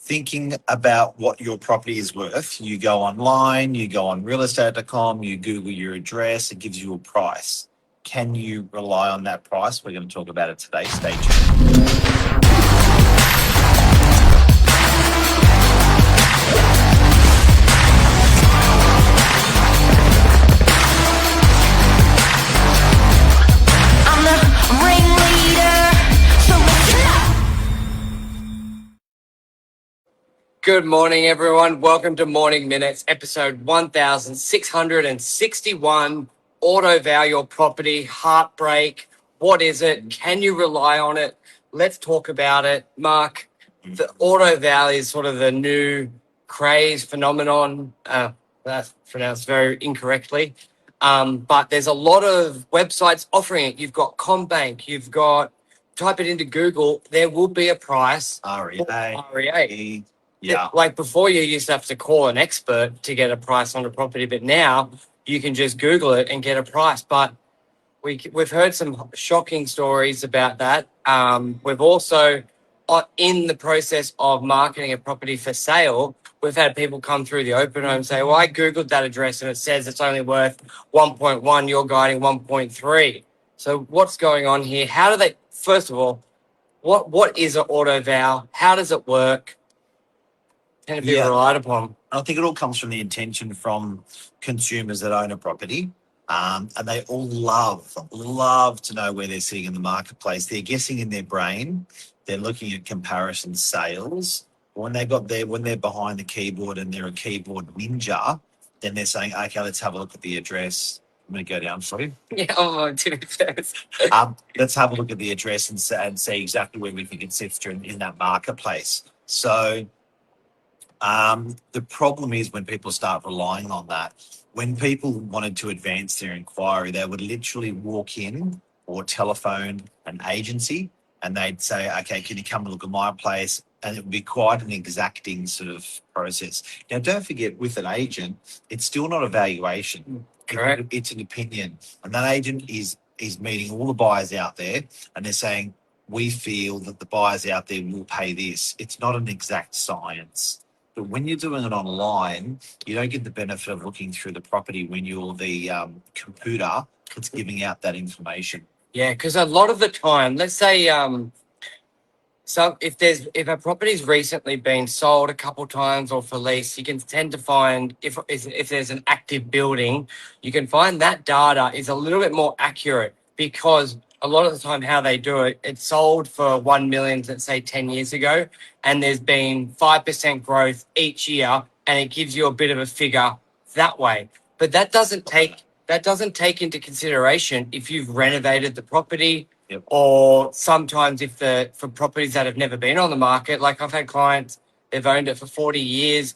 thinking about what your property is worth, you go online, you go on realestate.com, you Google your address, it gives you a price. Can you rely on that price? We're going to talk about it today. Stay tuned. Good morning, everyone. Welcome to Morning Minutes, episode 1661. Auto Value your property, Heartbreak. What is it? Can you rely on it? Let's talk about it. Mark, the Auto Value is sort of the new craze phenomenon. That's pronounced very incorrectly. But there's a lot of websites offering it. You've got CommBank, type it into Google, there will be a price. REA. Yeah. Like before, you used to have to call an expert to get a price on a property, but now you can just Google it and get a price. But we've heard some shocking stories about that. We've also, in the process of marketing a property for sale, we've had people come through the open home and say, well, I Googled that address and it says it's only worth 1.1, you're guiding 1.3. So what's going on here? How do they, first of all, what is an auto val? How does it work? Can it be relied upon? I think it all comes from the intention from consumers that own a property. And they all love to know where they're sitting in the marketplace. They're guessing in their brain. They're looking at comparison sales. When they're behind the keyboard and they're a keyboard ninja, then they're saying, okay, let's have a look at the address. I'm going to go down for you. Yeah, I'm doing first. Let's have a look at the address and see exactly where we think it sits in that marketplace. So the problem is when people start relying on that. When people wanted to advance their inquiry, they would literally walk in or telephone an agency and they'd say, okay, can you come and look at my place? And it would be quite an exacting sort of process. Now, don't forget, with an agent, it's still not a valuation. Correct. It's an opinion. And that agent is meeting all the buyers out there and they're saying, we feel that the buyers out there will pay this. It's not an exact science. But when you're doing it online, you don't get the benefit of looking through the property when you're the computer that's giving out that information. Yeah, because a lot of the time, let's say, so if a property's recently been sold a couple times or for lease, you can tend to find if there's an active building, you can find that data is a little bit more accurate because a lot of the time how they do it, it's sold for 1 million, let's say 10 years ago, and there's been 5% growth each year, and it gives you a bit of a figure that way. But that doesn't take into consideration if you've renovated the property. Yep. Or sometimes for properties that have never been on the market, like I've had clients, they've owned it for 40 years.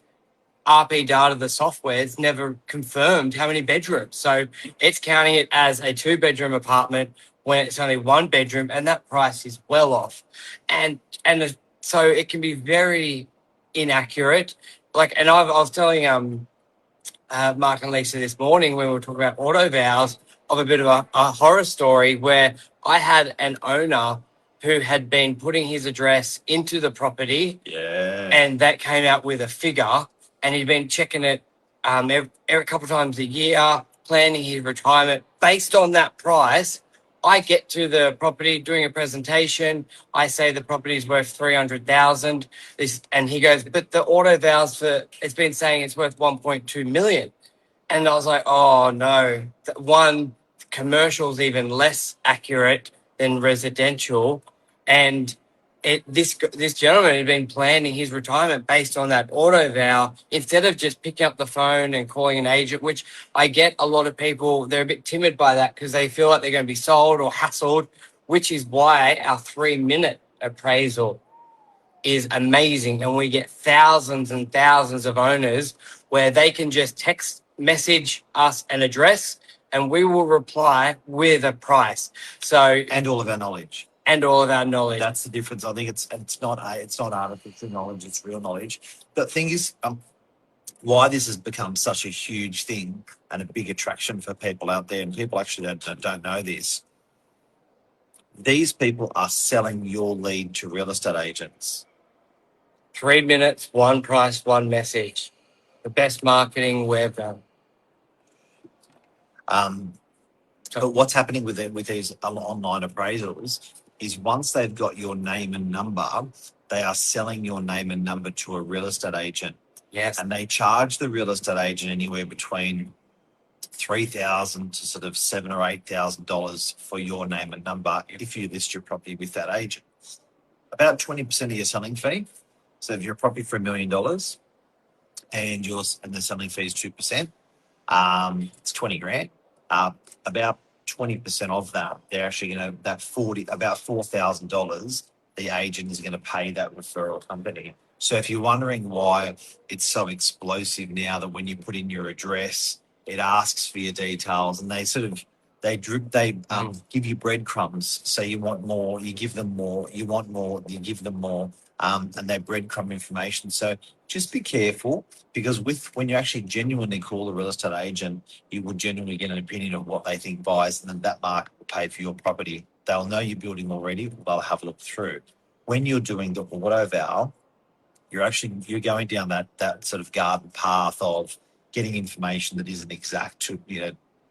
RP data, the software's never confirmed how many bedrooms. So it's counting it as a 2-bedroom apartment when it's only 1 bedroom, and that price is well off. And so it can be very inaccurate. And I was telling Mark and Lisa this morning when we were talking about auto vows of a bit of a horror story where I had an owner who had been putting his address into the property, and that came out with a figure, and he'd been checking it every couple of times a year, planning his retirement based on that price. I get to the property doing a presentation. I say the property is worth 300,000. And he goes, but the auto vows it's been saying it's worth 1.2 million. And I was like, oh no, one, commercial's even less accurate than residential. And this gentleman had been planning his retirement based on that auto vow instead of just picking up the phone and calling an agent, which I get a lot of people, they're a bit timid by that because they feel like they're going to be sold or hassled, which is why our 3-minute appraisal is amazing. And we get thousands and thousands of owners where they can just text message us an address and we will reply with a price. And all of our knowledge. That's the difference. I think it's not artificial knowledge, it's real knowledge. The thing is, why this has become such a huge thing and a big attraction for people out there, and people actually don't know this. These people are selling your lead to real estate agents. 3 minutes, one price, one message. The best marketing we've done. But what's happening with these online appraisals is once they've got your name and number, they are selling your name and number to a real estate agent, Yes. and they charge the real estate agent anywhere between $3,000 to sort of $7,000 or $8,000 for your name and number if you list your property with that agent. About 20% of your selling fee. So if you're a property for $1 million and the selling fee is 2%, it's 20 grand. About 20% of that, they're actually going to about $4,000. The agent is going to pay that referral company. So if you're wondering why it's so explosive now, that when you put in your address, it asks for your details, and they give you breadcrumbs. So you want more, you give them more. You want more, you give them more, and they breadcrumb information. So just be careful, because when you actually genuinely call a real estate agent, you will genuinely get an opinion of what they think buys, and then that market will pay for your property. They'll know you're building already. They'll have a look through. When you're doing the auto val, you're going down that sort of garden path of getting information that isn't exact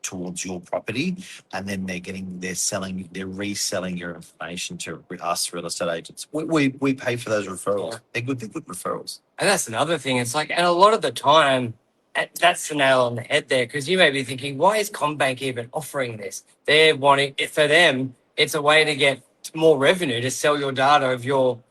towards your property, and then they're reselling your information to us real estate agents. We pay for those referrals. They're good referrals. And that's another thing. It's like, and a lot of the time, that's the nail on the head there, because you may be thinking, why is CommBank even offering this? They're wanting it for them. It's a way to get more revenue, to sell your data of your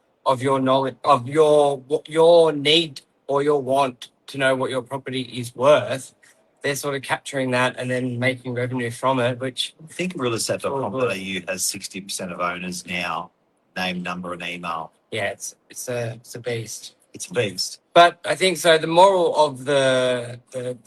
knowledge, of your need or your want to know what your property is worth. They're sort of capturing that and then making revenue from it, which I think realestate.com.au has 60% of owners now, name, number, and email. Yeah, it's a beast. It's a beast. But I think so. The moral of the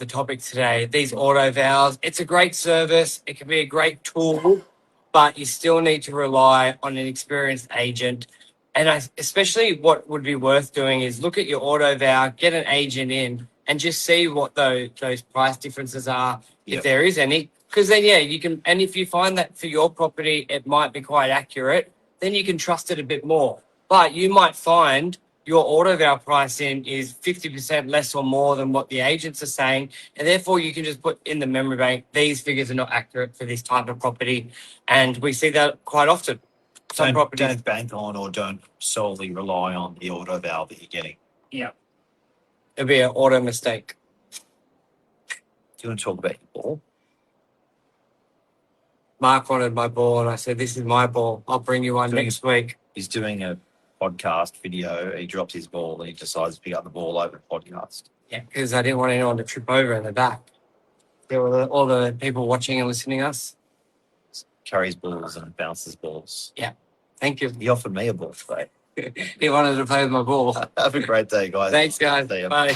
topic today, these auto vals, it's a great service. It can be a great tool, but you still need to rely on an experienced agent. And especially what would be worth doing is look at your auto val, get an agent in, and just see what those price differences are, if there is any. Because then, you can, and if you find that for your property, it might be quite accurate, then you can trust it a bit more. But you might find your auto val pricing is 50% less or more than what the agents are saying, and therefore you can just put in the memory bank, these figures are not accurate for this type of property. And we see that quite often. Don't bank on, or don't solely rely on the auto val that you're getting. Yeah. It'll be an auto mistake. Do you want to talk about your ball? Mark wanted my ball, and I said, this is my ball. I'll bring you one next week. He's doing a podcast video. He drops his ball and he decides to pick up the ball over the podcast. Yeah, because I didn't want anyone to trip over in the back. There were all the people watching and listening to us. Carries balls and bounces balls. Yeah. Thank you. He offered me a ball today. He wanted to play with my ball. Have a great day, guys. Thanks, guys. See ya. Bye.